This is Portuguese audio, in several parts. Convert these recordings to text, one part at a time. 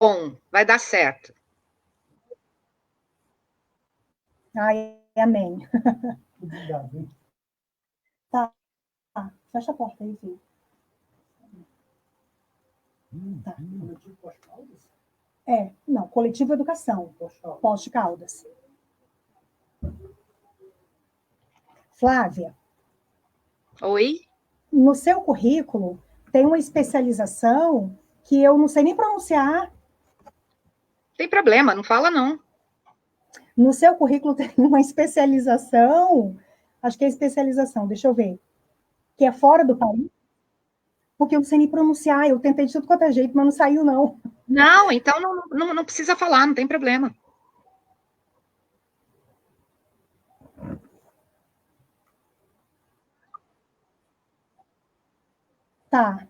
bom, vai dar certo. Ai, amém. Obrigado. Tá, fecha a porta aí, filho. Tá. Coletivo Pós-Caldas? Não, Coletivo Educação, Pós-Caldas. Flávia. Oi? No seu currículo tem uma especialização que eu não sei nem pronunciar. Tem problema, não fala não. No seu currículo tem uma especialização, acho que é especialização, deixa eu ver, que é fora do país, porque eu não sei nem pronunciar, eu tentei de tudo quanto é jeito, mas não saiu, não. Não, então não precisa falar, não tem problema. Tá.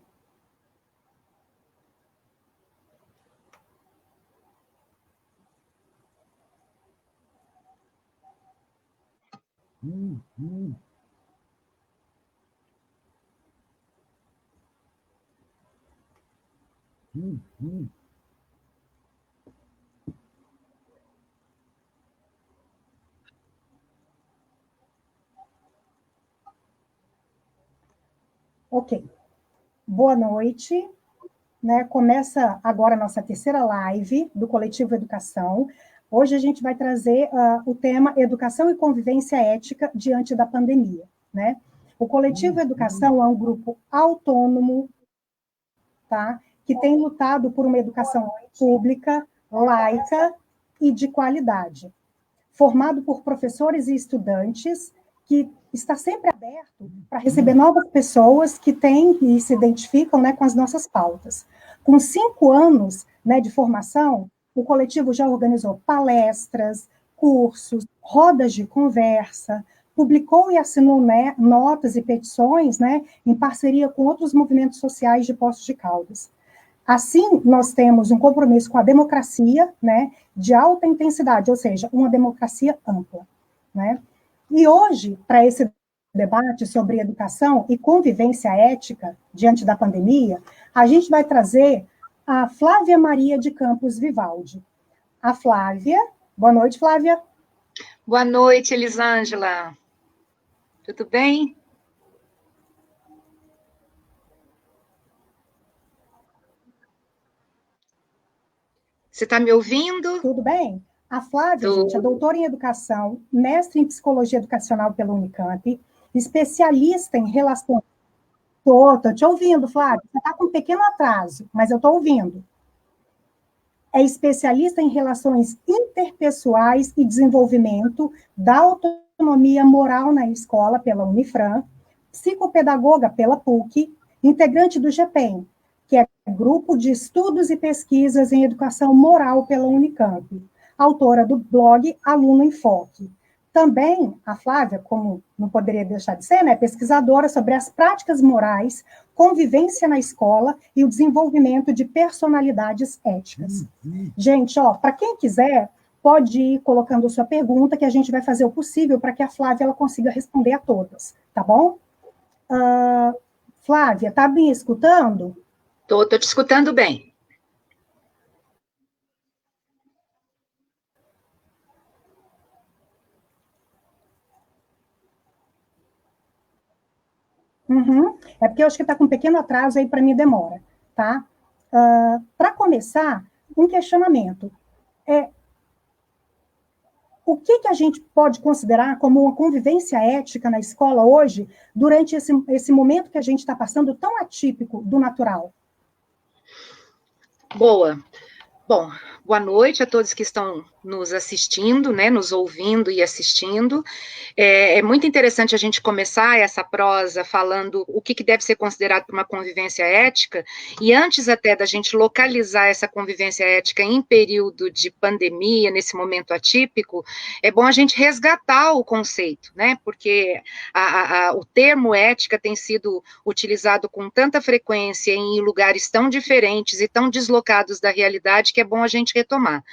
Ok. Boa noite. Né? Começa agora a nossa terceira live do Coletivo Educação. Hoje a gente vai trazer o tema Educação e Convivência Ética diante da pandemia. Né? O Coletivo Educação é um grupo autônomo, tá? Que tem lutado por uma educação pública, laica e de qualidade, formado por professores e estudantes, que está sempre aberto para receber novas pessoas que têm e se identificam, né, com as nossas pautas. Com 5 anos, né, de formação, o coletivo já organizou palestras, cursos, rodas de conversa, publicou e assinou, né, notas e petições, né, em parceria com outros movimentos sociais de Poços de Caldas. Assim, nós temos um compromisso com a democracia, né, de alta intensidade, ou seja, uma democracia ampla. Né? E hoje, para esse debate sobre educação e convivência ética diante da pandemia, a gente vai trazer a Flávia Maria de Campos Vivaldi. A Flávia, boa noite, Flávia. Boa noite, Elisângela. Tudo bem? Você está me ouvindo? Tudo bem? A Flávia, gente, é doutora em educação, mestre em psicologia educacional pela Unicamp, especialista em relações. Estou te ouvindo, Flávia. Você está com um pequeno atraso, mas eu estou ouvindo. É especialista em relações interpessoais e desenvolvimento da autonomia moral na escola pela Unifran, psicopedagoga pela PUC, integrante do GPEM, que é Grupo de Estudos e Pesquisas em Educação Moral pela Unicamp, autora do blog Aluno em Foque. Também a Flávia, como não poderia deixar de ser, né, pesquisadora sobre as práticas morais, convivência na escola e o desenvolvimento de personalidades éticas. Gente, ó, para quem quiser, pode ir colocando sua pergunta, que a gente vai fazer o possível para que a Flávia ela consiga responder a todas, tá bom? Flávia, tá me escutando? Tô te escutando bem. Uhum. É porque eu acho que está com um pequeno atraso aí, para mim demora, tá? Para começar, um questionamento. O que a gente pode considerar como uma convivência ética na escola hoje, durante esse momento que a gente está passando tão atípico do natural? Boa. Bom, boa noite a todos que estão nos assistindo, né, nos ouvindo e assistindo. É muito interessante a gente começar essa prosa falando o que deve ser considerado uma convivência ética, e antes até da gente localizar essa convivência ética em período de pandemia, nesse momento atípico, é bom a gente resgatar o conceito, né, porque o termo ética tem sido utilizado com tanta frequência em lugares tão diferentes e tão deslocados da realidade que é bom a gente retomar.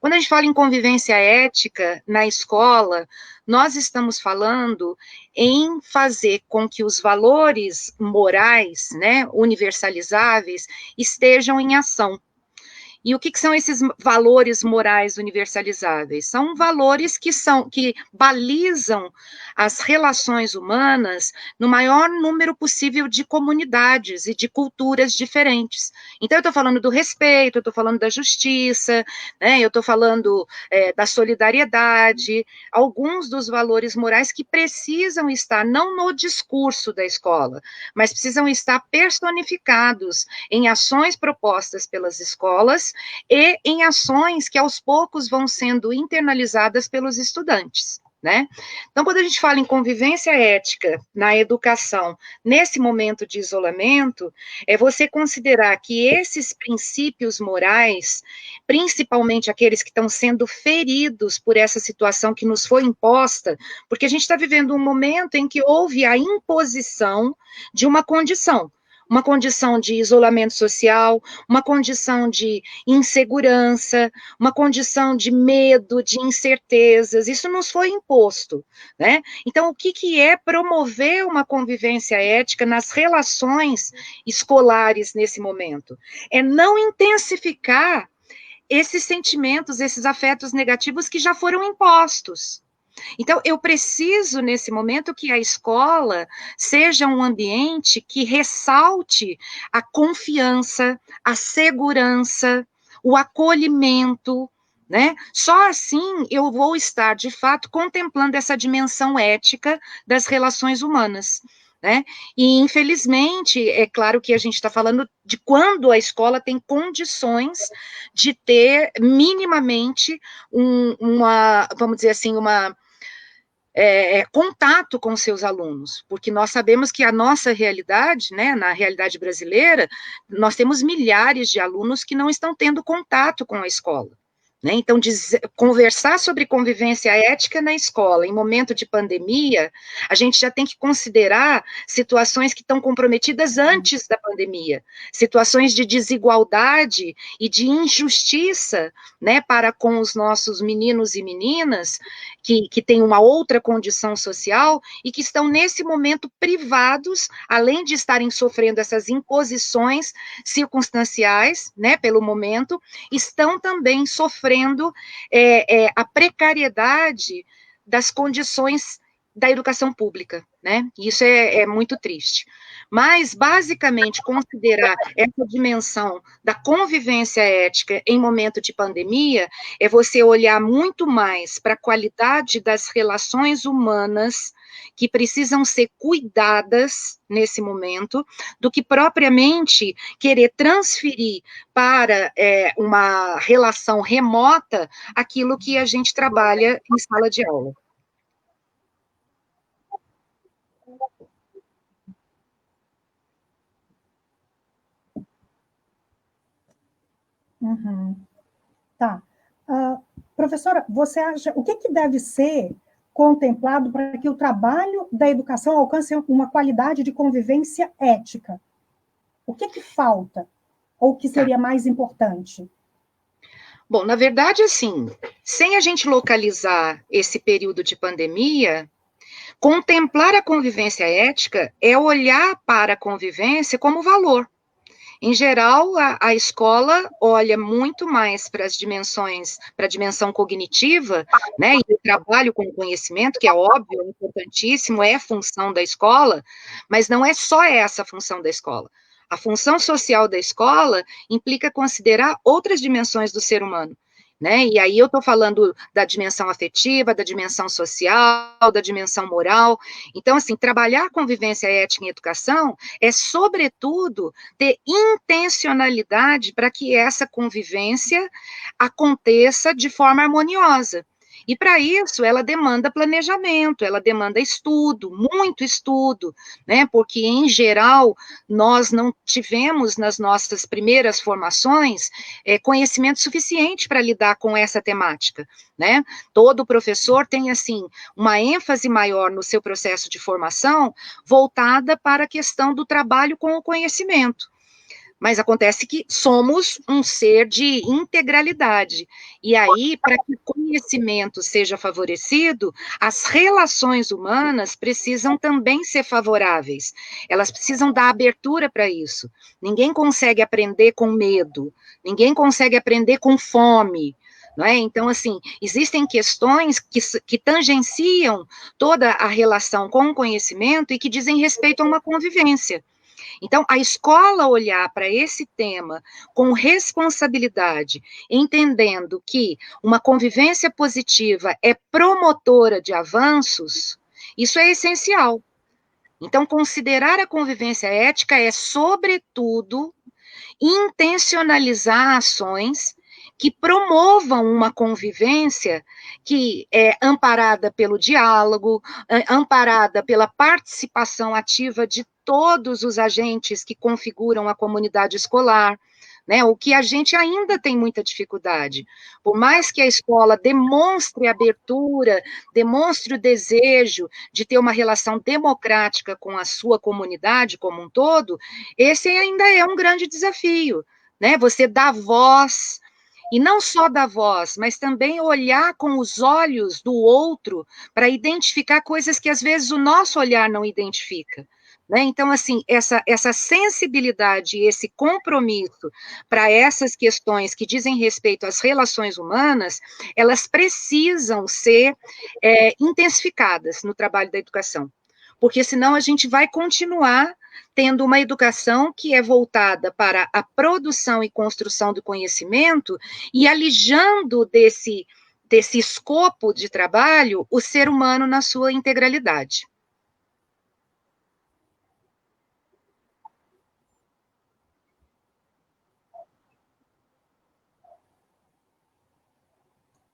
Quando a gente fala em convivência ética na escola, nós estamos falando em fazer com que os valores morais, né, universalizáveis, estejam em ação. E o que são esses valores morais universalizáveis? São valores que balizam as relações humanas no maior número possível de comunidades e de culturas diferentes. Então, eu estou falando do respeito, eu estou falando da justiça, né, eu estou falando da solidariedade, alguns dos valores morais que precisam estar não no discurso da escola, mas precisam estar personificados em ações propostas pelas escolas e em ações que aos poucos vão sendo internalizadas pelos estudantes, né? Então, quando a gente fala em convivência ética na educação, nesse momento de isolamento, é você considerar que esses princípios morais, principalmente aqueles que estão sendo feridos por essa situação que nos foi imposta, porque a gente está vivendo um momento em que houve a imposição de uma condição de isolamento social, uma condição de insegurança, uma condição de medo, de incertezas, isso nos foi imposto, né? Então, o que é promover uma convivência ética nas relações escolares nesse momento? É não intensificar esses sentimentos, esses afetos negativos que já foram impostos. Então, eu preciso, nesse momento, que a escola seja um ambiente que ressalte a confiança, a segurança, o acolhimento, né? Só assim eu vou estar, de fato, contemplando essa dimensão ética das relações humanas. Né? E, infelizmente, é claro que a gente está falando de quando a escola tem condições de ter minimamente vamos dizer assim, contato com seus alunos, porque nós sabemos que a nossa realidade, né, na realidade brasileira, nós temos milhares de alunos que não estão tendo contato com a escola. Né? Então, conversar sobre convivência ética na escola, em momento de pandemia, a gente já tem que considerar situações que estão comprometidas antes da pandemia, situações de desigualdade e de injustiça, né, para com os nossos meninos e meninas, que têm uma outra condição social e que estão, nesse momento, privados, além de estarem sofrendo essas imposições circunstanciais, né, pelo momento, estão também sofrendo a precariedade das condições da educação pública, né? Isso é muito triste. Mas, basicamente, considerar essa dimensão da convivência ética em momento de pandemia é você olhar muito mais para a qualidade das relações humanas que precisam ser cuidadas nesse momento, do que propriamente querer transferir para uma relação remota aquilo que a gente trabalha em sala de aula. Uhum. Tá. Professora, você acha, o que deve ser contemplado para que o trabalho da educação alcance uma qualidade de convivência ética? O que falta? Ou o que seria mais importante? Bom, na verdade, assim, sem a gente localizar esse período de pandemia, contemplar a convivência ética é olhar para a convivência como valor. Em geral, a escola olha muito mais para as dimensões, para a dimensão cognitiva, né, e o trabalho com o conhecimento, que é óbvio, é importantíssimo, é função da escola, mas não é só essa a função da escola. A função social da escola implica considerar outras dimensões do ser humano. Né? E aí eu estou falando da dimensão afetiva, da dimensão social, da dimensão moral. Então, assim, trabalhar a convivência ética em educação é, sobretudo, ter intencionalidade para que essa convivência aconteça de forma harmoniosa. E para isso ela demanda planejamento, ela demanda estudo, muito estudo, né? Porque em geral nós não tivemos nas nossas primeiras formações conhecimento suficiente para lidar com essa temática, né? Todo professor tem assim uma ênfase maior no seu processo de formação voltada para a questão do trabalho com o conhecimento. Mas acontece que somos um ser de integralidade. E aí, para que o conhecimento seja favorecido, as relações humanas precisam também ser favoráveis. Elas precisam dar abertura para isso. Ninguém consegue aprender com medo, ninguém consegue aprender com fome. Não é? Então, assim, existem questões que tangenciam toda a relação com o conhecimento e que dizem respeito a uma convivência. Então, a escola olhar para esse tema com responsabilidade, entendendo que uma convivência positiva é promotora de avanços, isso é essencial. Então, considerar a convivência ética é, sobretudo, intencionalizar ações que promovam uma convivência que é amparada pelo diálogo, amparada pela participação ativa de todos os agentes que configuram a comunidade escolar, né, o que a gente ainda tem muita dificuldade. Por mais que a escola demonstre abertura, demonstre o desejo de ter uma relação democrática com a sua comunidade como um todo, esse ainda é um grande desafio, né? Você dá voz, e não só dar voz, mas também olhar com os olhos do outro para identificar coisas que às vezes o nosso olhar não identifica. Né? Então, assim, essa sensibilidade e esse compromisso para essas questões que dizem respeito às relações humanas, elas precisam ser intensificadas no trabalho da educação, porque senão a gente vai continuar tendo uma educação que é voltada para a produção e construção do conhecimento e alijando desse escopo de trabalho o ser humano na sua integralidade.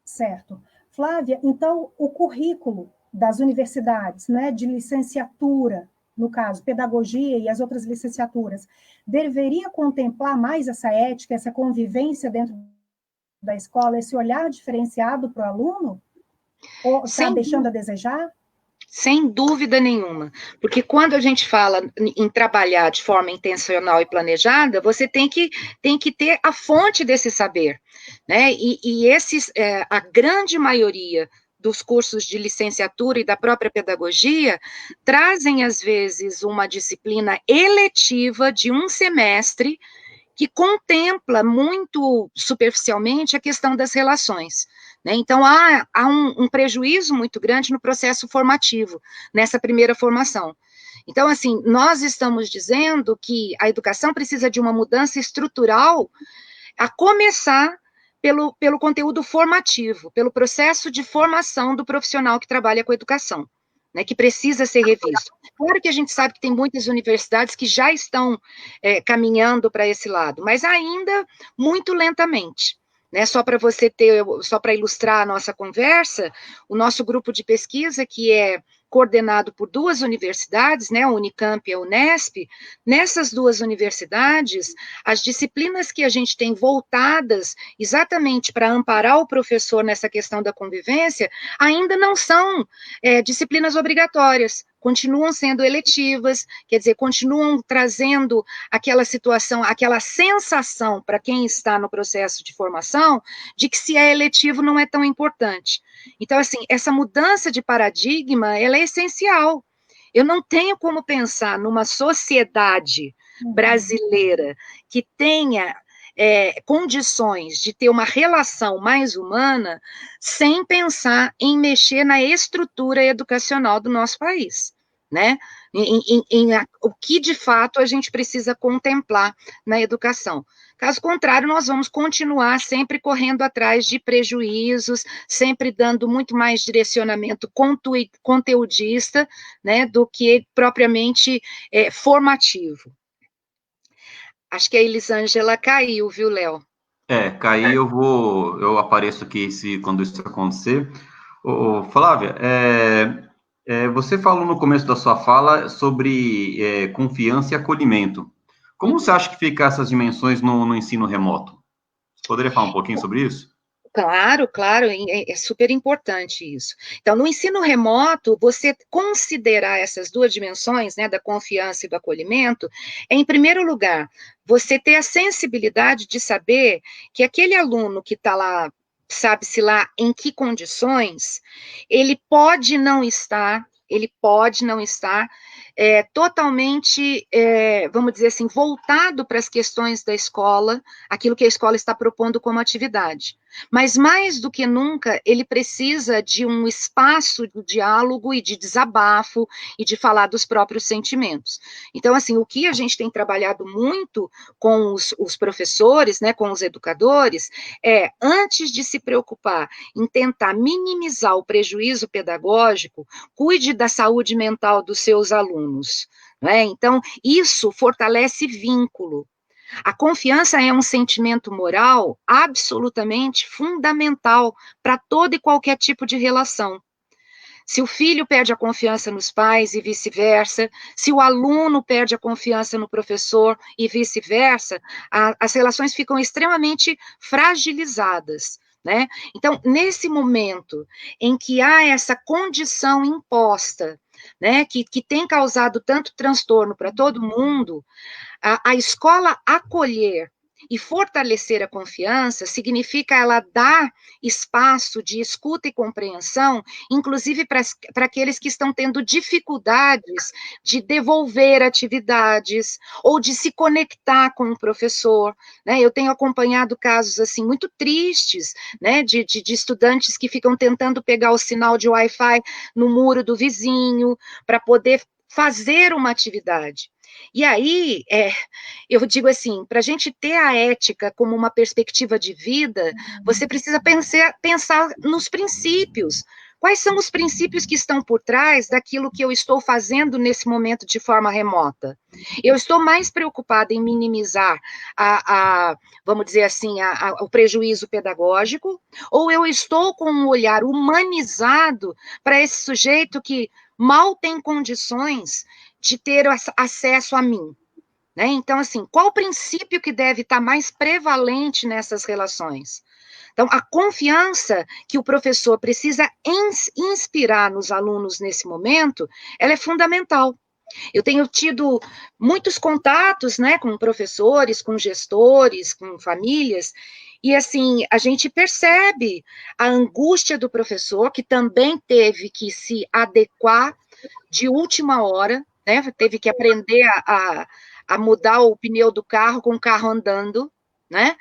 Certo. Flávia, então, o currículo das universidades, né, de licenciatura, no caso, pedagogia e as outras licenciaturas, deveria contemplar mais essa ética, essa convivência dentro da escola, esse olhar diferenciado para o aluno? Ou está deixando a desejar? Sem dúvida nenhuma, porque quando a gente fala em trabalhar de forma intencional e planejada, você tem que ter a fonte desse saber, né? E esses, a grande maioria dos cursos de licenciatura e da própria pedagogia trazem, às vezes, uma disciplina eletiva de um semestre que contempla muito superficialmente a questão das relações. Né? Então, há um prejuízo muito grande no processo formativo, nessa primeira formação. Então, assim, nós estamos dizendo que a educação precisa de uma mudança estrutural, a começar pelo conteúdo formativo, pelo processo de formação do profissional que trabalha com a educação. Né, que precisa ser revisto. Claro que a gente sabe que tem muitas universidades que já estão caminhando para esse lado, mas ainda muito lentamente. Né, só para ilustrar a nossa conversa, o nosso grupo de pesquisa, que é coordenado por duas universidades, né, a Unicamp e a Unesp, nessas duas universidades, as disciplinas que a gente tem voltadas exatamente para amparar o professor nessa questão da convivência, ainda não são disciplinas obrigatórias, continuam sendo eletivas, quer dizer, continuam trazendo aquela situação, aquela sensação para quem está no processo de formação, de que se é eletivo não é tão importante. Então, assim, essa mudança de paradigma, ela é essencial. Eu não tenho como pensar numa sociedade brasileira que tenha condições de ter uma relação mais humana sem pensar em mexer na estrutura educacional do nosso país, né? O que de fato a gente precisa contemplar na educação. Caso contrário, nós vamos continuar sempre correndo atrás de prejuízos, sempre dando muito mais direcionamento conteudista, né, do que propriamente formativo. Acho que a Elisângela caiu, viu, Léo? Cair eu apareço aqui quando isso acontecer. Flávia, você falou no começo da sua fala sobre confiança e acolhimento. Como você acha que ficam essas dimensões no ensino remoto? Você poderia falar um pouquinho sobre isso? Claro, claro, é super importante isso. Então, no ensino remoto, você considerar essas duas dimensões, né, da confiança e do acolhimento, é, em primeiro lugar, você ter a sensibilidade de saber que aquele aluno que está lá, sabe-se lá em que condições, ele pode não estar totalmente, vamos dizer assim, voltado para as questões da escola, aquilo que a escola está propondo como atividade. Mas, mais do que nunca, ele precisa de um espaço de diálogo e de desabafo e de falar dos próprios sentimentos. Então, assim, o que a gente tem trabalhado muito com os professores, né, com os educadores, antes de se preocupar em tentar minimizar o prejuízo pedagógico, cuide da saúde mental dos seus alunos, né? Então, isso fortalece vínculo. A confiança é um sentimento moral absolutamente fundamental para todo e qualquer tipo de relação. Se o filho perde a confiança nos pais e vice-versa, se o aluno perde a confiança no professor e vice-versa, as relações ficam extremamente fragilizadas, né? Então, nesse momento em que há essa condição imposta, né, que tem causado tanto transtorno para todo mundo, a escola acolher e fortalecer a confiança significa ela dar espaço de escuta e compreensão, inclusive para aqueles que estão tendo dificuldades de devolver atividades ou de se conectar com o professor, né? Eu tenho acompanhado casos assim muito tristes, né, de estudantes que ficam tentando pegar o sinal de Wi-Fi no muro do vizinho para poder fazer uma atividade. E aí, eu digo assim, para a gente ter a ética como uma perspectiva de vida, você precisa pensar nos princípios. Quais são os princípios que estão por trás daquilo que eu estou fazendo nesse momento de forma remota? Eu estou mais preocupada em minimizar vamos dizer assim, o prejuízo pedagógico, ou eu estou com um olhar humanizado para esse sujeito que mal tem condições de ter acesso a mim, né? Então, assim, qual o princípio que deve estar mais prevalente nessas relações? Então, a confiança que o professor precisa inspirar nos alunos nesse momento, ela é fundamental. Eu tenho tido muitos contatos, né, com professores, com gestores, com famílias, e assim, a gente percebe a angústia do professor, que também teve que se adequar de última hora, né? Teve que aprender a mudar o pneu do carro com o carro andando, né?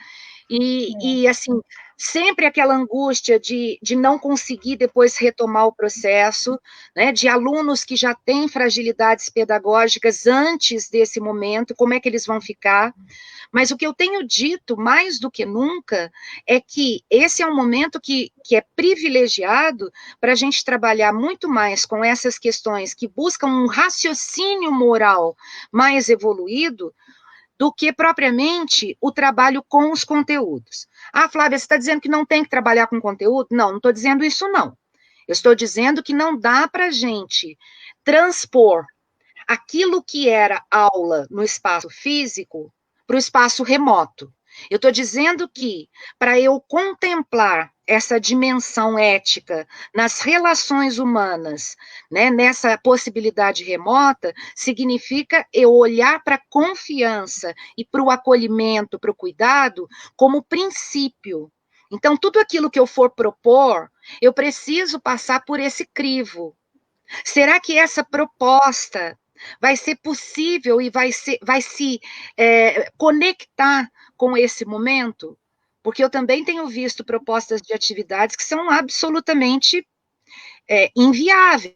E assim, sempre aquela angústia de não conseguir depois retomar o processo, né? De alunos que já têm fragilidades pedagógicas antes desse momento, como é que eles vão ficar? Mas o que eu tenho dito, mais do que nunca, é que esse é um momento que é privilegiado para a gente trabalhar muito mais com essas questões que buscam um raciocínio moral mais evoluído do que propriamente o trabalho com os conteúdos. Ah, Flávia, você está dizendo que não tem que trabalhar com conteúdo? Não estou dizendo isso, não. Eu estou dizendo que não dá para a gente transpor aquilo que era aula no espaço físico para o espaço remoto. Eu estou dizendo que, para eu contemplar essa dimensão ética nas relações humanas, né, nessa possibilidade remota, significa eu olhar para a confiança e para o acolhimento, para o cuidado, como princípio. Então, tudo aquilo que eu for propor, eu preciso passar por esse crivo. Será que essa proposta vai ser possível e vai se conectar com esse momento? Porque eu também tenho visto propostas de atividades que são absolutamente inviáveis,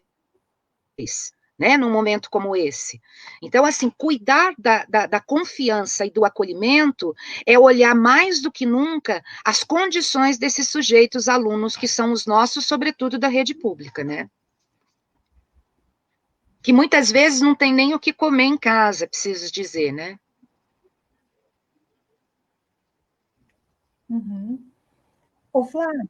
né, num momento como esse. Então, assim, cuidar da confiança e do acolhimento é olhar mais do que nunca as condições desses sujeitos alunos que são os nossos, sobretudo da rede pública, né? Que muitas vezes não tem nem o que comer em casa, preciso dizer, né? Uhum. Ô, Flávia,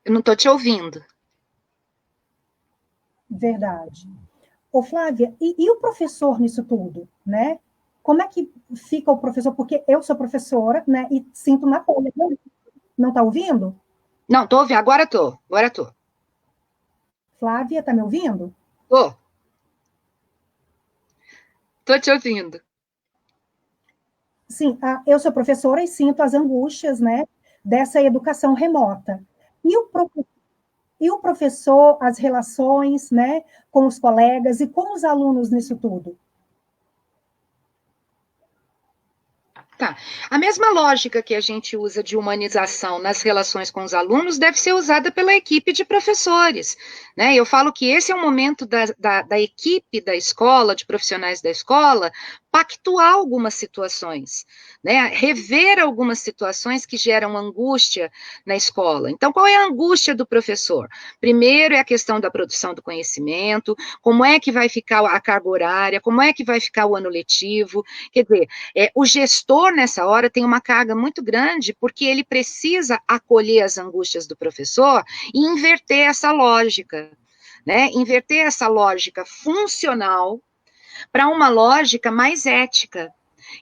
Eu não estou te ouvindo. verdade. Ô, Flávia, e o professor nisso tudo, né? como é que fica o professor? Porque eu sou professora, né, e sinto na pele. Não está ouvindo? Não, estou ouvindo, agora estou. Flávia, está me ouvindo? Estou te ouvindo. Sim, eu sou professora e sinto as angústias, né, dessa educação remota. E o professor, as relações, né, com os colegas e com os alunos nisso tudo? Tá. A mesma lógica que a gente usa de humanização nas relações com os alunos deve ser usada pela equipe de professores, né? Eu falo que esse é o momento da equipe da escola, de profissionais da escola, pactuar algumas situações, né? Rever algumas situações que geram angústia na escola. Então, qual é a angústia do professor? Primeiro é a questão da produção do conhecimento, como é que vai ficar a carga horária, como é que vai ficar o ano letivo, quer dizer, o gestor, nessa hora, tem uma carga muito grande, porque ele precisa acolher as angústias do professor e inverter essa lógica, né? Inverter essa lógica funcional para uma lógica mais ética.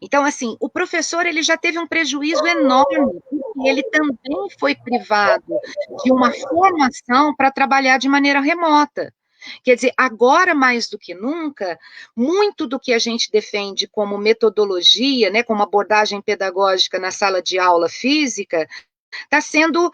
Então, assim, o professor, ele já teve um prejuízo enorme, porque ele também foi privado de uma formação para trabalhar de maneira remota. Quer dizer, agora mais do que nunca, muito do que a gente defende como metodologia, né, como abordagem pedagógica na sala de aula física, está sendo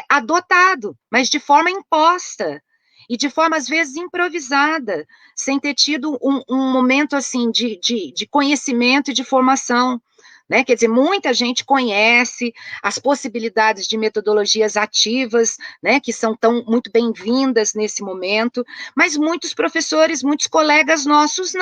adotado, mas de forma imposta e de forma, às vezes, improvisada, sem ter tido um momento, assim, de conhecimento e de formação, né? Quer dizer, muita gente conhece as possibilidades de metodologias ativas, né, que são tão muito bem-vindas nesse momento, mas muitos professores, muitos colegas nossos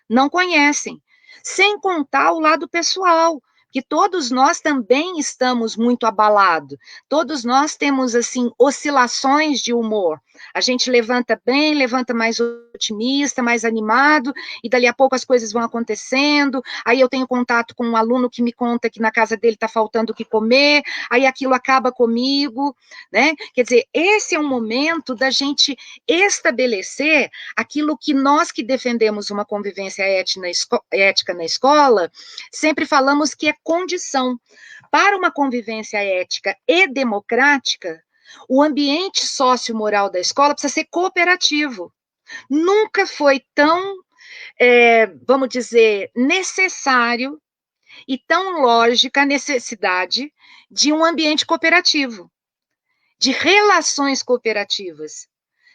não conhecem. Sem contar o lado pessoal, que todos nós também estamos muito abalados, todos nós temos, assim, oscilações de humor, a gente levanta bem, levanta mais otimista, mais animado, e dali a pouco as coisas vão acontecendo, aí eu tenho contato com um aluno que me conta que na casa dele está faltando o que comer, aí aquilo acaba comigo, né, quer dizer, esse é um momento da gente estabelecer aquilo que nós que defendemos uma convivência ética na escola, sempre falamos que é condição. Para uma convivência ética e democrática, o ambiente sociomoral da escola precisa ser cooperativo. Nunca foi tão, vamos dizer, necessário e tão lógica a necessidade de um ambiente cooperativo, de relações cooperativas.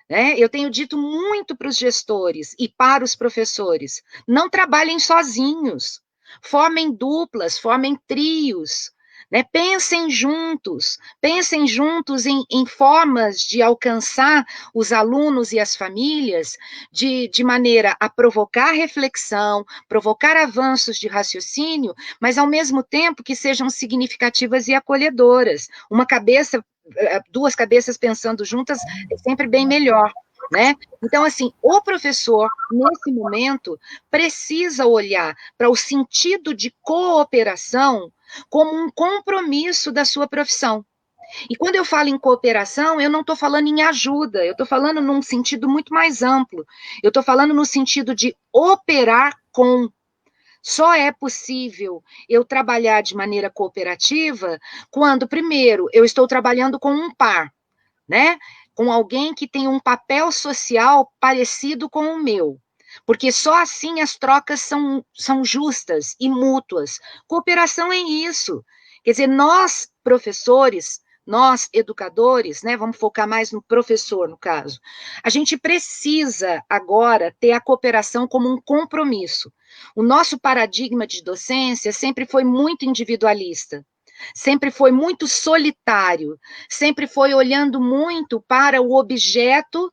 Né? Eu tenho dito muito para os gestores e para os professores: não trabalhem sozinhos, formem duplas, formem trios, né? Pensem juntos em formas de alcançar os alunos e as famílias de maneira a provocar reflexão, provocar avanços de raciocínio, mas ao mesmo tempo que sejam significativas e acolhedoras. Uma cabeça, duas cabeças pensando juntas é sempre bem melhor, né? Então, assim, o professor, nesse momento, precisa olhar para o sentido de cooperação como um compromisso da sua profissão. E quando eu falo em cooperação, eu não estou falando em ajuda, eu estou falando num sentido muito mais amplo. Eu estou falando no sentido de operar com. Só é possível eu trabalhar de maneira cooperativa quando, primeiro, eu estou trabalhando com um par, né? Com alguém que tem um papel social parecido com o meu. Porque só assim as trocas são justas e mútuas. Cooperação é isso. Quer dizer, nós, professores, nós, educadores, né, vamos focar mais no professor, no caso, a gente precisa agora ter a cooperação como um compromisso. O nosso paradigma de docência sempre foi muito individualista, sempre foi muito solitário, sempre foi olhando muito para o objeto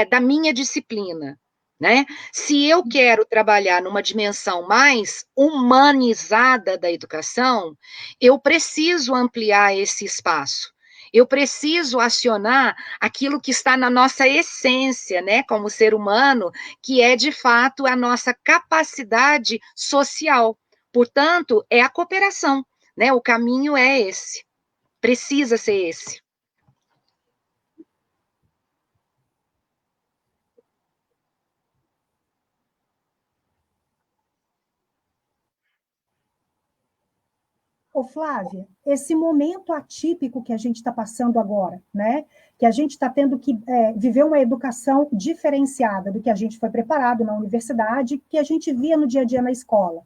da minha disciplina. Né? Se eu quero trabalhar numa dimensão mais humanizada da educação, eu preciso ampliar esse espaço. Eu preciso acionar aquilo que está na nossa essência, né, como ser humano, que é de fato a nossa capacidade social. Portanto, é a cooperação, né? O caminho é esse. Precisa ser esse. Ô, Flávia, esse momento atípico que a gente está passando agora, né? Que a gente está tendo que viver uma educação diferenciada do que a gente foi preparado na universidade, que a gente via no dia a dia na escola.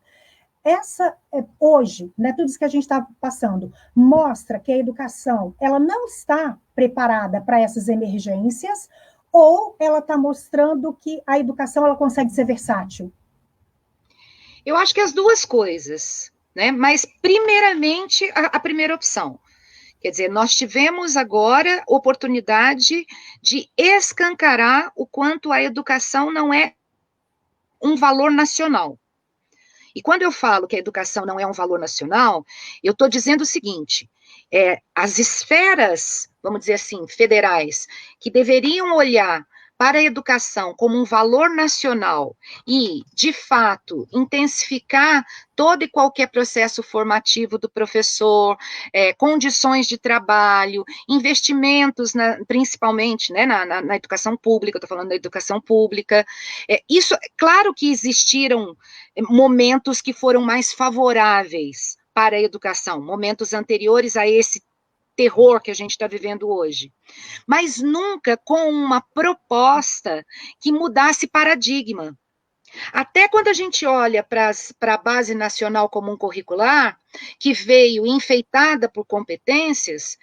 Hoje, né, tudo isso que a gente está passando, mostra que a educação ela não está preparada para essas emergências, ou ela está mostrando que a educação ela consegue ser versátil? Eu acho que as duas coisas, né? Mas, primeiramente, a primeira opção. Quer dizer, nós tivemos agora oportunidade de escancarar o quanto a educação não é um valor nacional. E quando eu falo que a educação não é um valor nacional, eu estou dizendo o seguinte: as esferas, vamos dizer assim, federais, que deveriam olhar para a educação como um valor nacional e, de fato, intensificar todo e qualquer processo formativo do professor, condições de trabalho, investimentos, principalmente, né, na educação pública, estou falando da educação pública. Isso, claro que existiram momentos que foram mais favoráveis para a educação, momentos anteriores a esse terror que a gente está vivendo hoje, mas nunca com uma proposta que mudasse paradigma. Até quando a gente olha para a Base Nacional Comum Curricular, que veio enfeitada por competências,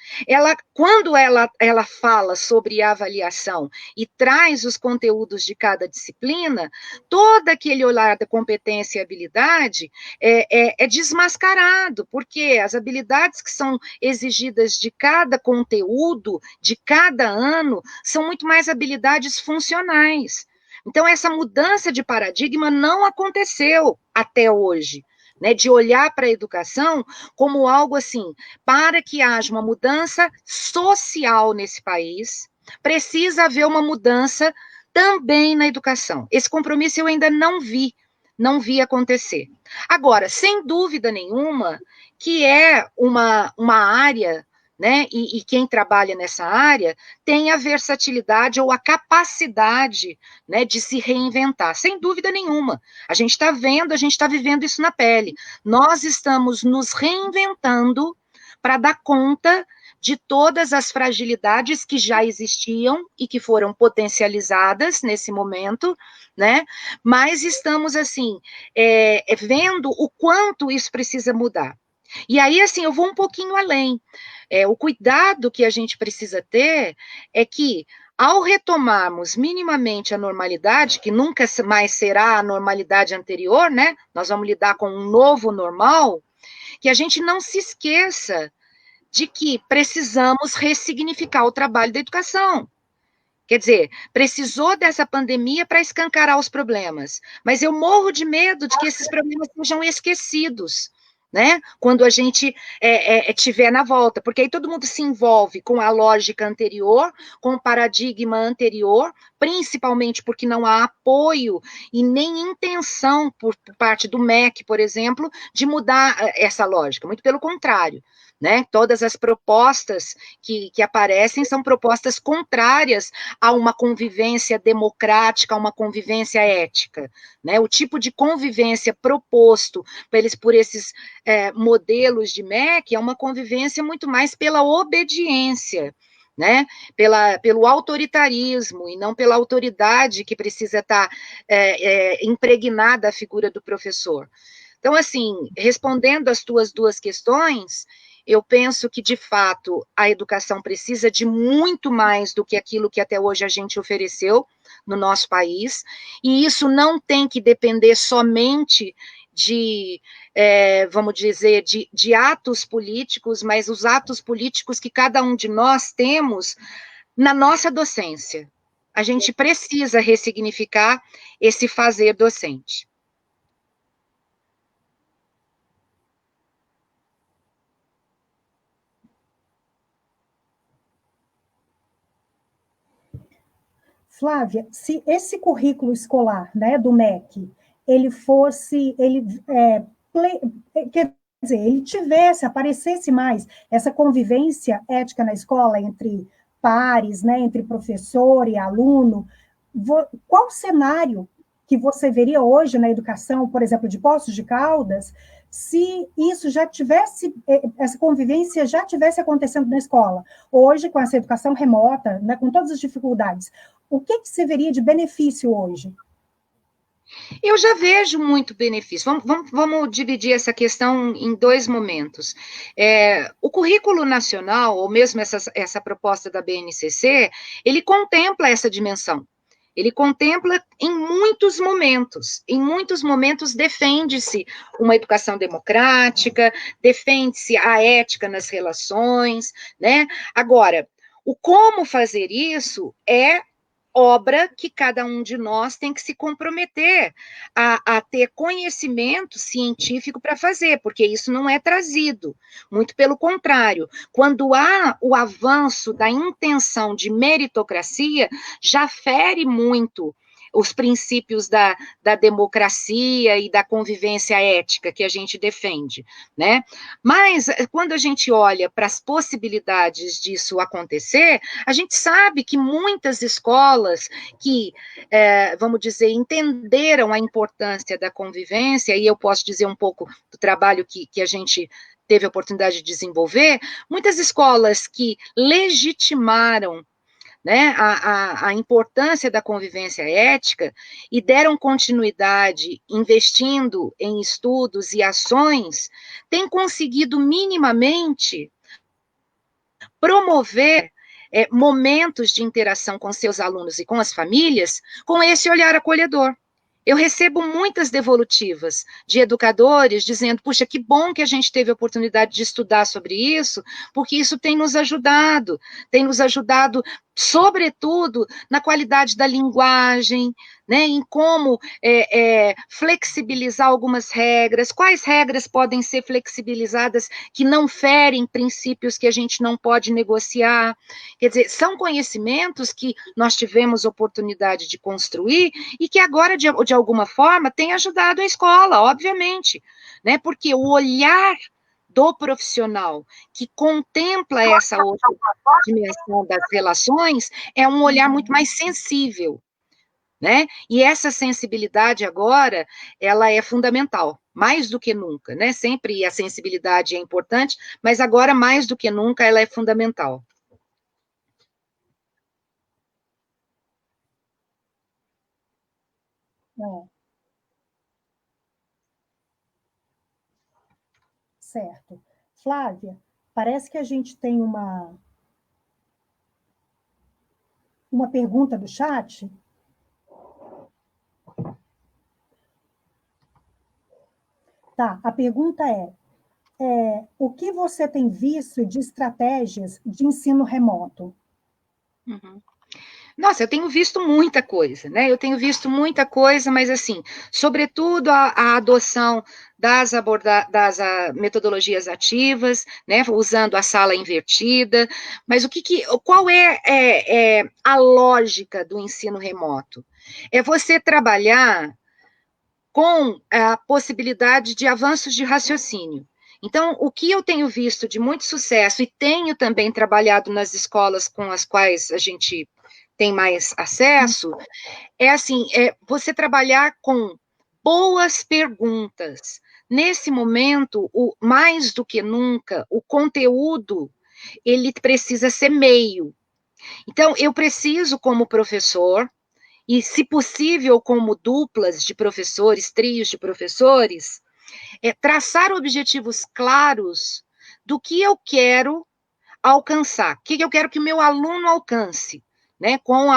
quando ela fala sobre avaliação e traz os conteúdos de cada disciplina, todo aquele olhar da competência e habilidade é desmascarado, porque as habilidades que são exigidas de cada conteúdo, de cada ano, são muito mais habilidades funcionais. Então, essa mudança de paradigma não aconteceu até hoje, né, de olhar para a educação como algo assim, para que haja uma mudança social nesse país, precisa haver uma mudança também na educação. Esse compromisso eu ainda não vi acontecer. Agora, sem dúvida nenhuma, que é uma área, né, e quem trabalha nessa área tem a versatilidade ou a capacidade, né, de se reinventar, sem dúvida nenhuma. A gente está vivendo isso na pele. Nós estamos nos reinventando para dar conta de todas as fragilidades que já existiam e que foram potencializadas nesse momento, né? Mas estamos, assim, vendo o quanto isso precisa mudar. E aí, assim, eu vou um pouquinho além. O cuidado que a gente precisa ter é que, ao retomarmos minimamente a normalidade, que nunca mais será a normalidade anterior, né? Nós vamos lidar com um novo normal, que a gente não se esqueça de que precisamos ressignificar o trabalho da educação. Quer dizer, precisou dessa pandemia para escancarar os problemas, mas eu morro de medo de que esses problemas sejam esquecidos, né? Quando a gente tiver na volta, porque aí todo mundo se envolve com a lógica anterior, com o paradigma anterior, principalmente porque não há apoio e nem intenção por parte do MEC, por exemplo, de mudar essa lógica, muito pelo contrário. Né? Todas as propostas que aparecem são propostas contrárias a uma convivência democrática, a uma convivência ética. Né? O tipo de convivência proposto por esses modelos de MEC é uma convivência muito mais pela obediência, né? Pelo autoritarismo e não pela autoridade que precisa estar impregnada a figura do professor. Então, assim, respondendo às tuas duas questões, eu penso que, de fato, a educação precisa de muito mais do que aquilo que até hoje a gente ofereceu no nosso país, e isso não tem que depender somente de, vamos dizer, de atos políticos, mas os atos políticos que cada um de nós temos na nossa docência. A gente precisa ressignificar esse fazer docente. Flávia, se esse currículo escolar, né, do MEC, quer dizer, ele aparecesse mais essa convivência ética na escola entre pares, né, entre professor e aluno, qual cenário que você veria hoje na educação, por exemplo, de Poços de Caldas, se isso já tivesse, essa convivência já tivesse acontecendo na escola. Hoje, com essa educação remota, né, com todas as dificuldades, o que se veria de benefício hoje? Eu já vejo muito benefício. Vamos dividir essa questão em dois momentos. O currículo nacional, ou mesmo essa proposta da BNCC, ele contempla essa dimensão. Ele contempla em muitos momentos defende-se uma educação democrática, defende-se a ética nas relações, né? Agora, o como fazer isso é obra que cada um de nós tem que se comprometer a ter conhecimento científico para fazer, porque isso não é trazido, muito pelo contrário. Quando há o avanço da intenção de meritocracia, já fere muito os princípios da democracia e da convivência ética que a gente defende, né? Mas, quando a gente olha para as possibilidades disso acontecer, a gente sabe que muitas escolas que, vamos dizer, entenderam a importância da convivência, e eu posso dizer um pouco do trabalho que a gente teve a oportunidade de desenvolver, muitas escolas que legitimaram, né, a importância da convivência ética e deram continuidade investindo em estudos e ações, têm conseguido minimamente promover momentos de interação com seus alunos e com as famílias com esse olhar acolhedor. Eu recebo muitas devolutivas de educadores dizendo, puxa, que bom que a gente teve a oportunidade de estudar sobre isso, porque isso tem nos ajudado, sobretudo, na qualidade da linguagem, né, em como flexibilizar algumas regras, quais regras podem ser flexibilizadas que não ferem princípios que a gente não pode negociar. Quer dizer, são conhecimentos que nós tivemos oportunidade de construir e que agora, de alguma forma, tem ajudado a escola, obviamente, né, porque o olhar do profissional que contempla essa outra dimensão das relações é um olhar muito mais sensível, né? E essa sensibilidade agora, ela é fundamental, mais do que nunca, né? Sempre a sensibilidade é importante, mas agora mais do que nunca ela é fundamental. Certo. Flávia, parece que a gente tem uma pergunta do chat. Tá, a pergunta o que você tem visto de estratégias de ensino remoto? Uhum. Nossa, eu tenho visto muita coisa, né? Eu tenho visto muita coisa, mas assim, sobretudo a adoção das metodologias ativas, né? Usando a sala invertida. Mas qual é a lógica do ensino remoto? É você trabalhar com a possibilidade de avanços de raciocínio. Então, o que eu tenho visto de muito sucesso, e tenho também trabalhado nas escolas com as quais a gente tem mais acesso, é assim, você trabalhar com boas perguntas. Nesse momento, mais do que nunca, o conteúdo, ele precisa ser meio. Então, eu preciso, como professor, e, se possível, como duplas de professores, trios de professores, traçar objetivos claros do que eu quero alcançar, o que eu quero que o meu aluno alcance, né, com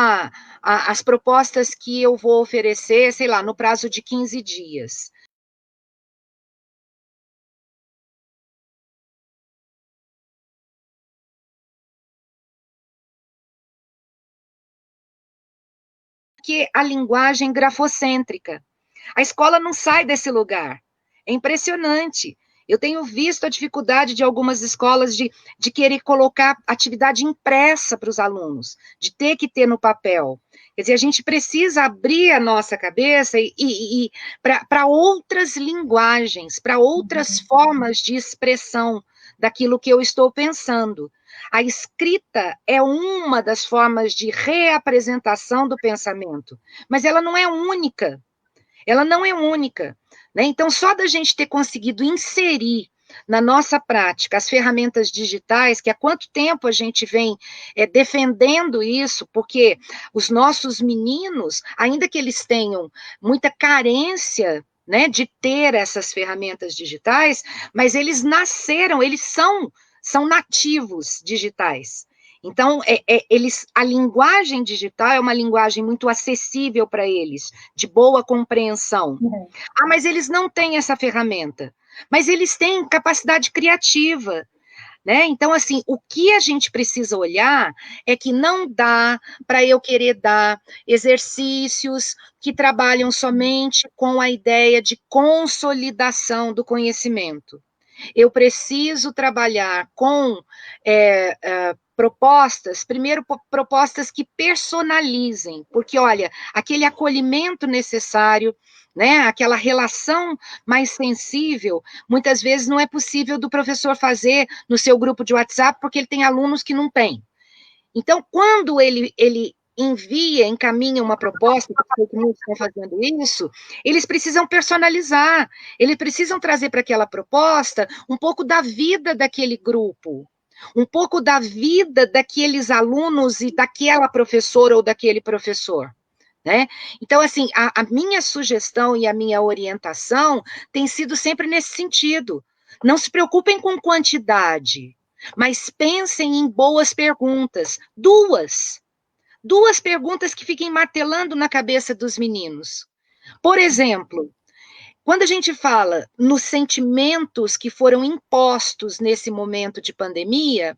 as propostas que eu vou oferecer, sei lá, no prazo de 15 dias. Que a linguagem grafocêntrica. A escola não sai desse lugar. É impressionante. Eu tenho visto a dificuldade de algumas escolas de querer colocar atividade impressa para os alunos, de ter que ter no papel. Quer dizer, a gente precisa abrir a nossa cabeça para outras linguagens, para outras formas de expressão daquilo que eu estou pensando. A escrita é uma das formas de reapresentação do pensamento, mas ela não é única. Ela não é única. né? Então, só da gente ter conseguido inserir na nossa prática as ferramentas digitais, que há quanto tempo a gente vem defendendo isso, porque os nossos meninos, ainda que eles tenham muita carência, né, de ter essas ferramentas digitais, mas eles nasceram, eles são nativos digitais. Então, a linguagem digital é uma linguagem muito acessível para eles, de boa compreensão. Ah, mas eles não têm essa ferramenta. Mas eles têm capacidade criativa, né? Então, assim, o que a gente precisa olhar é que não dá para eu querer dar exercícios que trabalham somente com a ideia de consolidação do conhecimento. Eu preciso trabalhar com propostas, primeiro, propostas que personalizem, porque, olha, aquele acolhimento necessário, né, aquela relação mais sensível, muitas vezes não é possível do professor fazer no seu grupo de WhatsApp, porque ele tem alunos que não têm. Então, quando ele encaminha uma proposta, que muitos estão fazendo isso, eles precisam personalizar, eles precisam trazer para aquela proposta um pouco da vida daquele grupo, um pouco da vida daqueles alunos e daquela professora ou daquele professor. Né? Então, assim, a minha sugestão e a minha orientação tem sido sempre nesse sentido. Não se preocupem com quantidade, mas pensem em boas perguntas. Duas perguntas que fiquem martelando na cabeça dos meninos. Por exemplo, quando a gente fala nos sentimentos que foram impostos nesse momento de pandemia,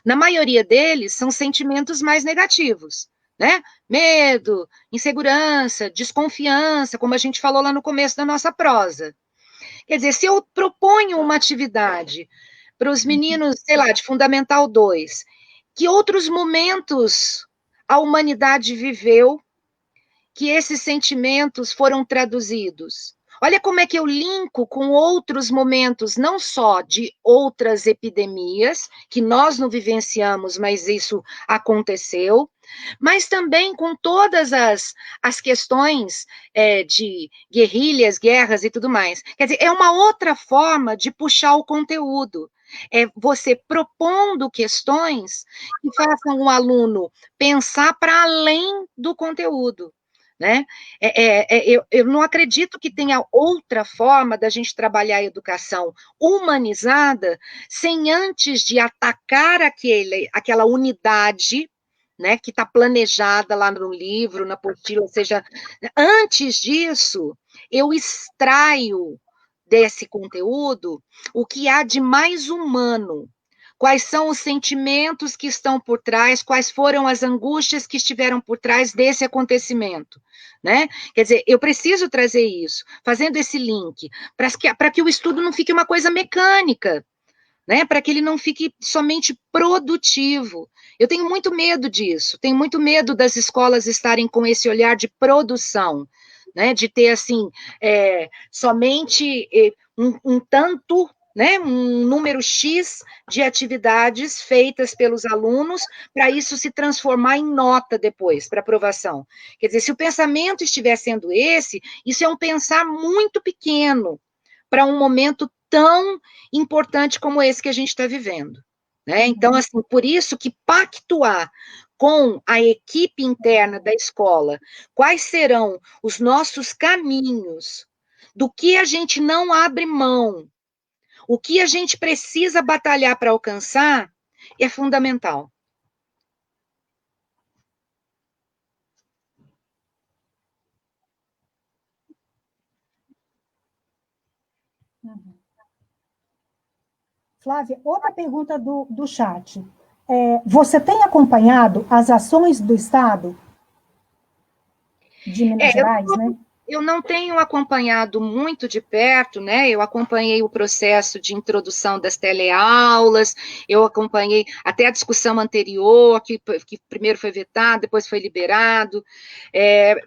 na maioria deles são sentimentos mais negativos, né? Medo, insegurança, desconfiança, como a gente falou lá no começo da nossa prosa. Quer dizer, se eu proponho uma atividade para os meninos, sei lá, de Fundamental 2, que outros momentos a humanidade viveu que esses sentimentos foram traduzidos? Olha como é que eu linko com outros momentos, não só de outras epidemias, que nós não vivenciamos, mas isso aconteceu, mas também com todas as questões de guerrilhas, guerras e tudo mais. Quer dizer, é uma outra forma de puxar o conteúdo. É você propondo questões que façam o aluno pensar para além do conteúdo. Né? Eu não acredito que tenha outra forma da gente trabalhar a educação humanizada sem antes de atacar aquela unidade, né, que está planejada lá no livro, na apostila, ou seja, antes disso, eu extraio desse conteúdo o que há de mais humano. Quais são os sentimentos que estão por trás, quais foram as angústias que estiveram por trás desse acontecimento, né? Quer dizer, eu preciso trazer isso, fazendo esse link, para que o estudo não fique uma coisa mecânica, né? Para que ele não fique somente produtivo. Eu tenho muito medo disso, tenho muito medo das escolas estarem com esse olhar de produção, né? De ter, assim, somente um tanto, né, um número X de atividades feitas pelos alunos, para isso se transformar em nota depois, para aprovação. Quer dizer, se o pensamento estiver sendo esse, isso é um pensar muito pequeno para um momento tão importante como esse que a gente está vivendo. Né? Então, assim, por isso que pactuar com a equipe interna da escola, quais serão os nossos caminhos, do que a gente não abre mão, o que a gente precisa batalhar para alcançar, é fundamental. Flávia, outra pergunta do chat. Você tem acompanhado as ações do Estado de Minas Gerais, né? Eu não tenho acompanhado muito de perto, né? Eu acompanhei o processo de introdução das teleaulas, eu acompanhei até a discussão anterior, que primeiro foi vetado, depois foi liberado,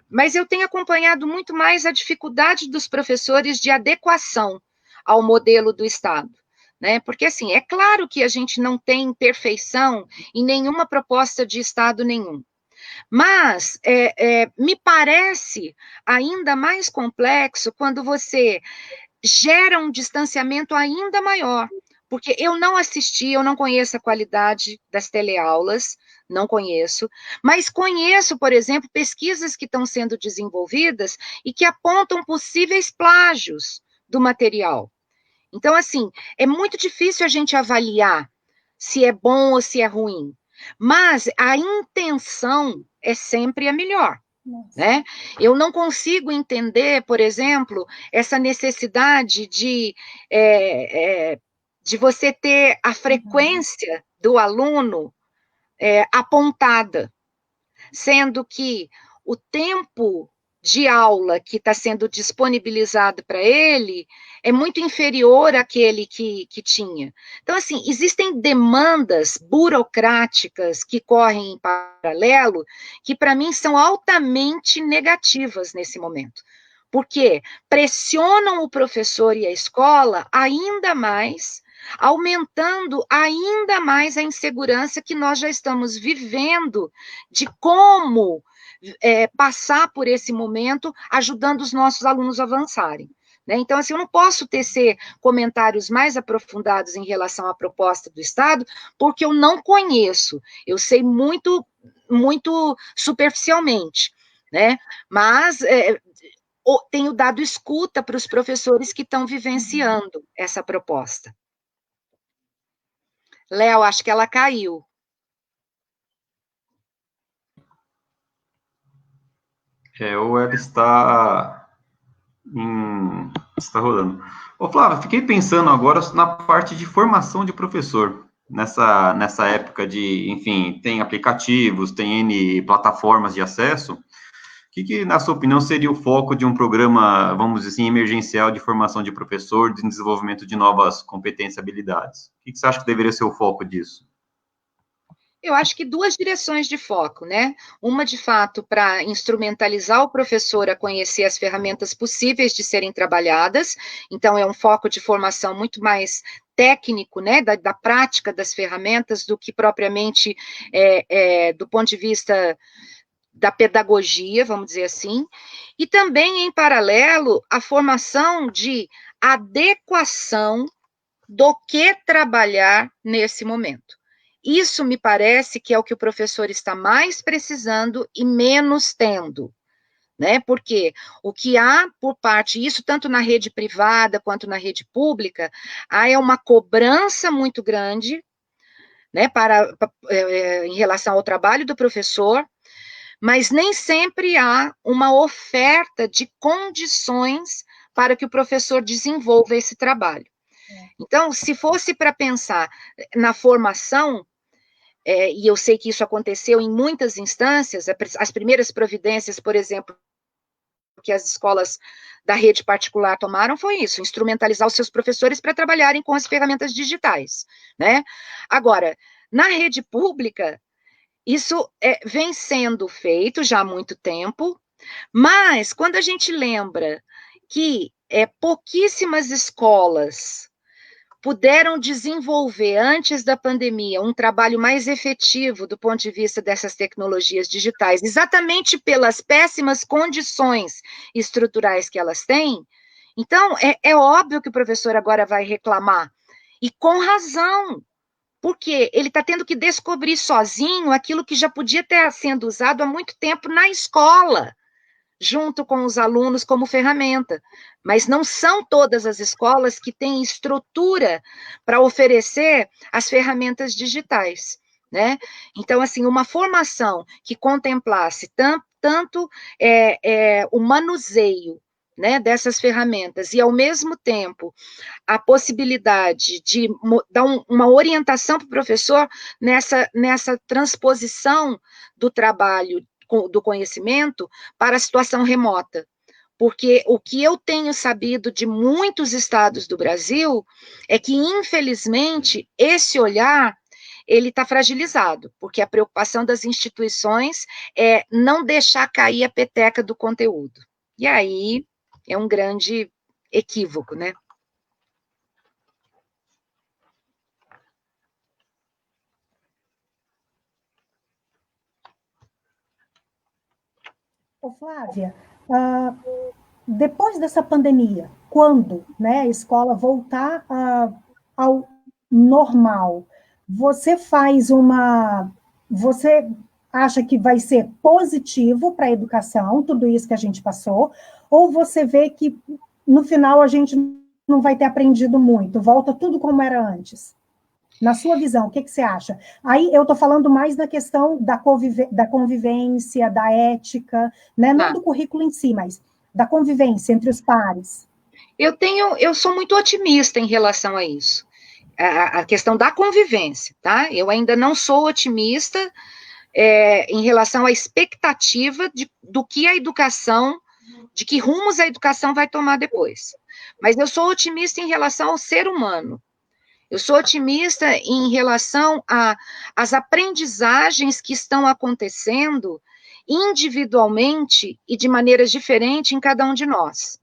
mas eu tenho acompanhado muito mais a dificuldade dos professores de adequação ao modelo do Estado. Né? Porque, assim, é claro que a gente não tem perfeição em nenhuma proposta de Estado nenhum. Mas me parece ainda mais complexo quando você gera um distanciamento ainda maior, porque eu não assisti, eu não conheço a qualidade das teleaulas, não conheço, mas conheço, por exemplo, pesquisas que estão sendo desenvolvidas e que apontam possíveis plágios do material. Então, assim, é muito difícil a gente avaliar se é bom ou se é ruim, mas a intenção é sempre a melhor. Né? Eu não consigo entender, por exemplo, essa necessidade de você ter a frequência do aluno apontada, sendo que o tempo de aula que está sendo disponibilizado para ele é muito inferior àquele que tinha. Então, assim, existem demandas burocráticas que correm em paralelo que, para mim, são altamente negativas nesse momento, porque pressionam o professor e a escola ainda mais, aumentando ainda mais a insegurança que nós já estamos vivendo de como passar por esse momento, ajudando os nossos alunos a avançarem. Né? Então, assim, eu não posso tecer comentários mais aprofundados em relação à proposta do Estado, porque eu não conheço, eu sei muito, muito superficialmente, né? Mas tenho dado escuta para os professores que estão vivenciando essa proposta. Léo, acho que ela caiu. Ou ela está rolando. Ô, Flávio, fiquei pensando agora na parte de formação de professor. Nessa época de, enfim, tem aplicativos, tem N plataformas de acesso. Que, na sua opinião, seria o foco de um programa, vamos dizer assim, emergencial de formação de professor, de desenvolvimento de novas competências e habilidades? O que você acha que deveria ser o foco disso? Eu acho que duas direções de foco, né? Uma, de fato, para instrumentalizar o professor a conhecer as ferramentas possíveis de serem trabalhadas, então é um foco de formação muito mais técnico, né, da prática das ferramentas, do que propriamente do ponto de vista da pedagogia, vamos dizer assim, e também, em paralelo, a formação de adequação do que trabalhar nesse momento. Isso me parece que é o que o professor está mais precisando e menos tendo, né? Porque o que há por parte, isso tanto na rede privada quanto na rede pública, há uma cobrança muito grande, né, em relação ao trabalho do professor, mas nem sempre há uma oferta de condições para que o professor desenvolva esse trabalho. Então, se fosse para pensar na formação, e eu sei que isso aconteceu em muitas instâncias, as primeiras providências, por exemplo, que as escolas da rede particular tomaram foi isso, instrumentalizar os seus professores para trabalharem com as ferramentas digitais, né? Agora, na rede pública, isso vem sendo feito já há muito tempo, mas quando a gente lembra que pouquíssimas escolas puderam desenvolver, antes da pandemia, um trabalho mais efetivo do ponto de vista dessas tecnologias digitais, exatamente pelas péssimas condições estruturais que elas têm, então é óbvio que o professor agora vai reclamar, e com razão, porque ele está tendo que descobrir sozinho aquilo que já podia estar sendo usado há muito tempo na escola, junto com os alunos como ferramenta. Mas não são todas as escolas que têm estrutura para oferecer as ferramentas digitais, né? Então, assim, uma formação que contemplasse tanto o manuseio, né, dessas ferramentas, e ao mesmo tempo a possibilidade de dar uma orientação para o professor nessa transposição do trabalho, do conhecimento, para a situação remota. Porque o que eu tenho sabido de muitos estados do Brasil é que, infelizmente, esse olhar ele está fragilizado, porque a preocupação das instituições é não deixar cair a peteca do conteúdo. E aí é um grande equívoco, né? Ô, Flávia, depois dessa pandemia, quando, né, a escola voltar ao normal, você você acha que vai ser positivo para a educação, tudo isso que a gente passou, ou você vê que no final a gente não vai ter aprendido muito, volta tudo como era antes? Na sua visão, o que você acha? Aí eu estou falando mais na questão da convivência, da ética, né? Não Tá. do currículo em si, mas da convivência entre os pares. Eu sou muito otimista em relação a isso. A questão da convivência, tá? Eu ainda não sou otimista em relação à expectativa do que a educação, de que rumos a educação vai tomar depois. Mas eu sou otimista em relação ao ser humano. Eu sou otimista em relação às aprendizagens que estão acontecendo individualmente e de maneiras diferentes em cada um de nós.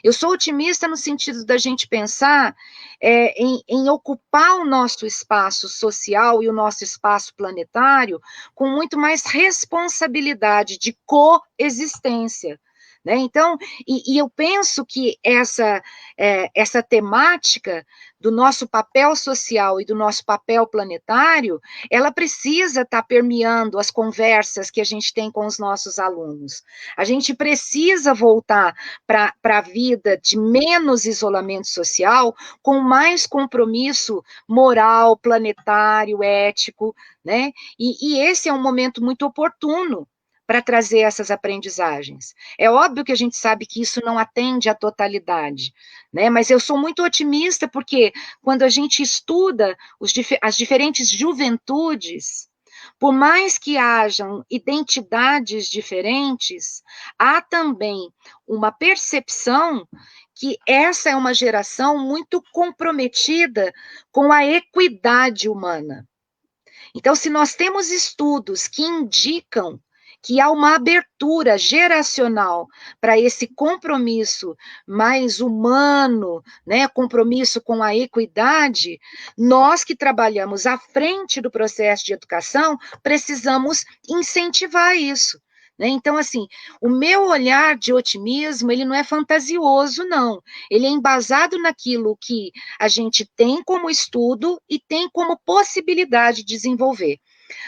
Eu sou otimista no sentido da gente pensar em ocupar o nosso espaço social e o nosso espaço planetário com muito mais responsabilidade de coexistência. Né? Então, eu penso que essa temática do nosso papel social e do nosso papel planetário, ela precisa estar permeando as conversas que a gente tem com os nossos alunos. A gente precisa voltar para a vida de menos isolamento social, com mais compromisso moral, planetário, ético, né? E esse é um momento muito oportuno para trazer essas aprendizagens. É óbvio que a gente sabe que isso não atende à totalidade, né? Mas eu sou muito otimista porque quando a gente estuda as diferentes juventudes, por mais que hajam identidades diferentes, há também uma percepção que essa é uma geração muito comprometida com a equidade humana. Então, se nós temos estudos que indicam que há uma abertura geracional para esse compromisso mais humano, né, compromisso com a equidade, nós que trabalhamos à frente do processo de educação, precisamos incentivar isso. Né? Então, assim, o meu olhar de otimismo, ele não é fantasioso, não. Ele é embasado naquilo que a gente tem como estudo e tem como possibilidade de desenvolver.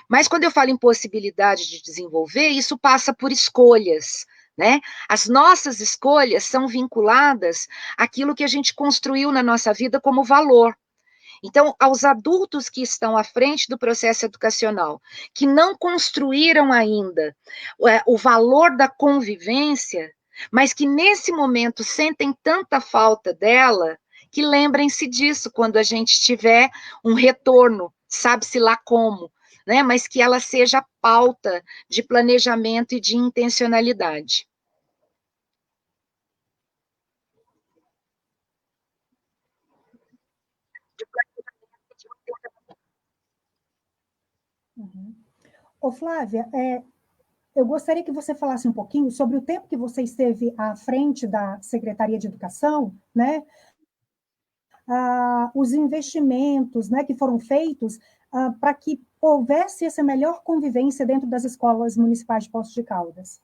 Mas quando eu falo em possibilidade de desenvolver, isso passa por escolhas, né? As nossas escolhas são vinculadas àquilo que a gente construiu na nossa vida como valor. Então, aos adultos que estão à frente do processo educacional, que não construíram ainda o valor da convivência, mas que nesse momento sentem tanta falta dela, que lembrem-se disso quando a gente tiver um retorno, sabe-se lá como, né? Mas que ela seja pauta de planejamento e de intencionalidade. Uhum. Ô, Flávia, eu gostaria que você falasse um pouquinho sobre o tempo que você esteve à frente da Secretaria de Educação, né? Os investimentos, né, que foram feitos para que houvesse essa melhor convivência dentro das escolas municipais de Poços de Caldas.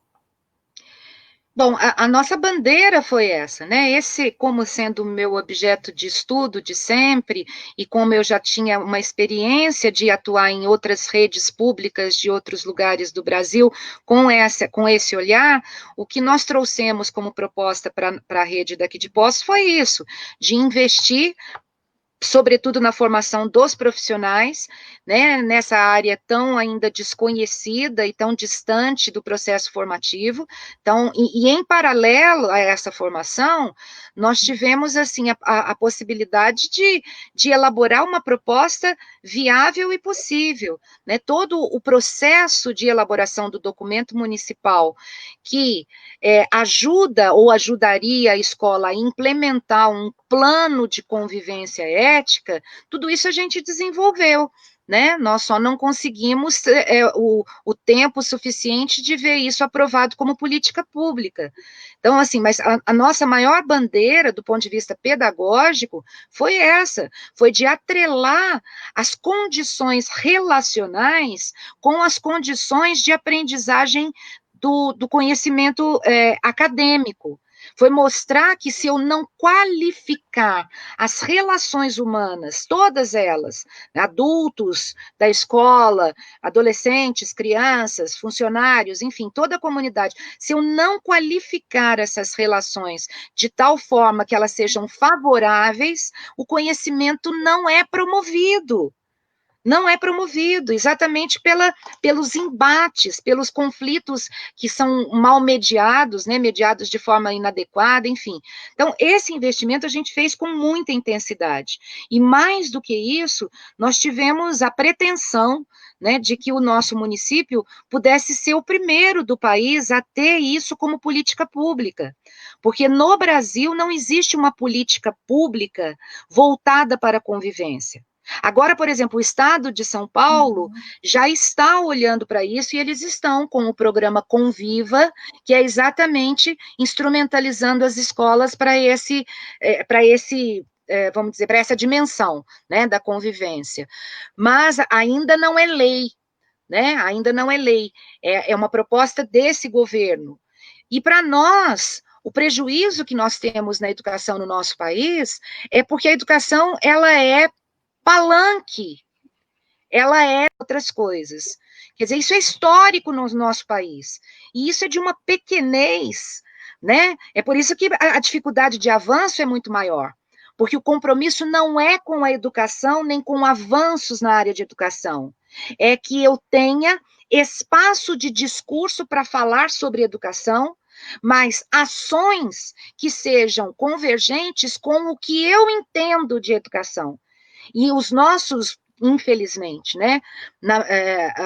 Bom, a nossa bandeira foi essa, né? Esse, como sendo o meu objeto de estudo de sempre, e como eu já tinha uma experiência de atuar em outras redes públicas de outros lugares do Brasil, com esse olhar, o que nós trouxemos como proposta para a rede daqui de Poços foi isso, de investir sobretudo na formação dos profissionais, né, nessa área tão ainda desconhecida e tão distante do processo formativo. Então, em paralelo a essa formação, nós tivemos, assim, a possibilidade de elaborar uma proposta viável e possível, né, todo o processo de elaboração do documento municipal que ajuda ou ajudaria a escola a implementar um plano de convivência ética, tudo isso a gente desenvolveu, né? Nós só não conseguimos o tempo suficiente de ver isso aprovado como política pública. Então, assim, mas a nossa maior bandeira, do ponto de vista pedagógico, foi essa, foi de atrelar as condições relacionais com as condições de aprendizagem do conhecimento acadêmico. Foi mostrar que se eu não qualificar as relações humanas, todas elas, adultos da escola, adolescentes, crianças, funcionários, enfim, toda a comunidade, se eu não qualificar essas relações de tal forma que elas sejam favoráveis, o conhecimento não é promovido. Não é promovido, exatamente pelos embates, pelos conflitos que são mal mediados, né, mediados de forma inadequada, enfim. Então, esse investimento a gente fez com muita intensidade. E mais do que isso, nós tivemos a pretensão, né, de que o nosso município pudesse ser o primeiro do país a ter isso como política pública. Porque no Brasil não existe uma política pública voltada para a convivência. Agora, por exemplo, o Estado de São Paulo já está olhando para isso e eles estão com o programa Conviva, que é exatamente instrumentalizando as escolas para vamos dizer, para essa dimensão, né, da convivência. Mas ainda não é lei, né? Ainda não é lei. É uma proposta desse governo. E para nós, o prejuízo que nós temos na educação no nosso país é porque a educação, ela é palanque, ela é outras coisas. Quer dizer, isso é histórico no nosso país, e isso é de uma pequenez, né? É por isso que a dificuldade de avanço é muito maior, porque o compromisso não é com a educação, nem com avanços na área de educação, é que eu tenha espaço de discurso para falar sobre educação, mas ações que sejam convergentes com o que eu entendo de educação. E os nossos, infelizmente, né,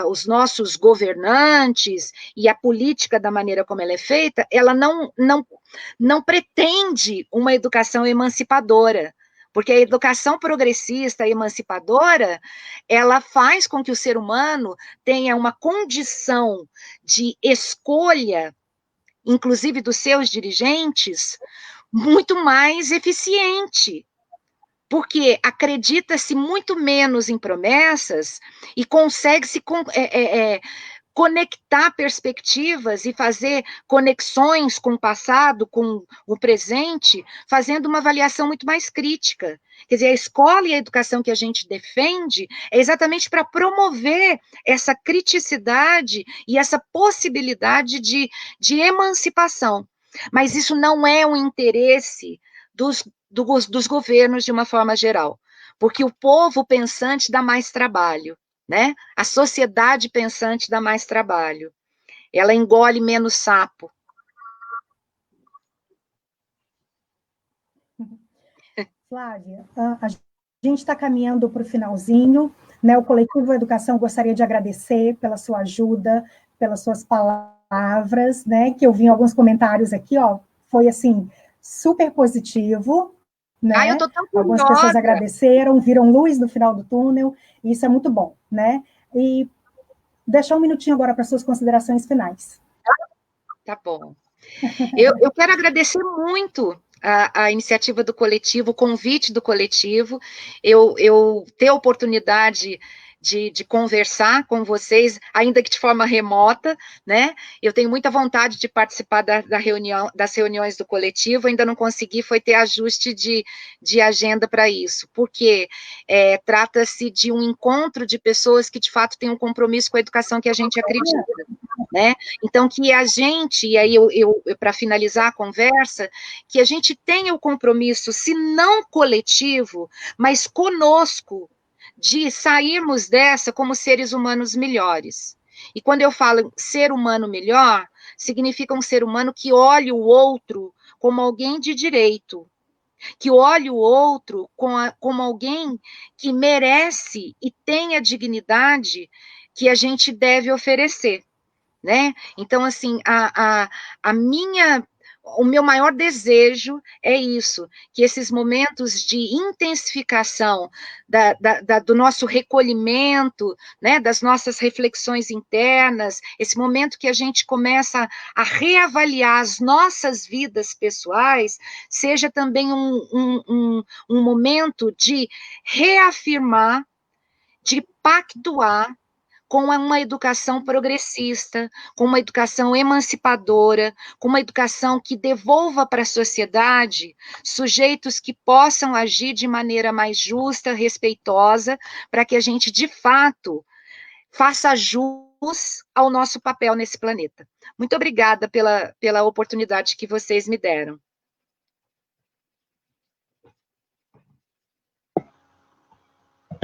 os nossos governantes e a política da maneira como ela é feita, ela não pretende uma educação emancipadora, porque a educação progressista e emancipadora, ela faz com que o ser humano tenha uma condição de escolha, inclusive dos seus dirigentes, muito mais eficiente, porque acredita-se muito menos em promessas e consegue-se conectar perspectivas e fazer conexões com o passado, com o presente, fazendo uma avaliação muito mais crítica. Quer dizer, a escola e a educação que a gente defende é exatamente para promover essa criticidade e essa possibilidade de emancipação. Mas isso não é um interesse dos governos de uma forma geral, porque o povo pensante dá mais trabalho, né? A sociedade pensante dá mais trabalho, ela engole menos sapo. Flávia, a gente está caminhando para o finalzinho, né? O Coletivo Educação gostaria de agradecer pela sua ajuda, pelas suas palavras, né? Que eu vi em alguns comentários aqui, ó, foi assim super positivo, né? Eu tô tão Algumas curiosa. pessoas agradeceram, viram luz no final do túnel, e isso é muito bom, né? E deixar um minutinho agora para suas considerações finais. Tá bom. Eu quero agradecer muito a iniciativa do coletivo, o convite do coletivo, eu ter a oportunidade de conversar com vocês, ainda que de forma remota, né? Eu tenho muita vontade de participar das reuniões do coletivo, ainda não consegui, foi ter ajuste de agenda para isso, porque trata-se de um encontro de pessoas que, de fato, têm um compromisso com a educação que a gente acredita, né? Então, que a gente, e aí para finalizar a conversa, que a gente tenha o compromisso, se não coletivo, mas conosco, de sairmos dessa como seres humanos melhores. E quando eu falo ser humano melhor, significa um ser humano que olhe o outro como alguém de direito, que olhe o outro como alguém que merece e tem a dignidade que a gente deve oferecer, né? Então, assim, o meu maior desejo é isso, que esses momentos de intensificação do nosso recolhimento, né, das nossas reflexões internas, esse momento que a gente começa a reavaliar as nossas vidas pessoais, seja também um momento de reafirmar, de pactuar com uma educação progressista, com uma educação emancipadora, com uma educação que devolva para a sociedade sujeitos que possam agir de maneira mais justa, respeitosa, para que a gente, de fato, faça jus ao nosso papel nesse planeta. Muito obrigada pela oportunidade que vocês me deram.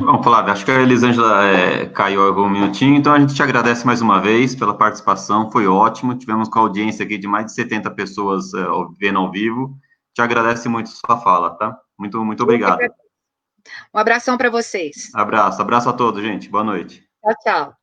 Bom, Flávia, acho que a Elisângela caiu algum minutinho, então a gente te agradece mais uma vez pela participação, foi ótimo, tivemos com a audiência aqui de mais de 70 pessoas vendo ao vivo, te agradece muito a sua fala, tá? Muito, muito obrigado. Um abração para vocês. Abraço a todos, gente, boa noite. Tchau, tchau.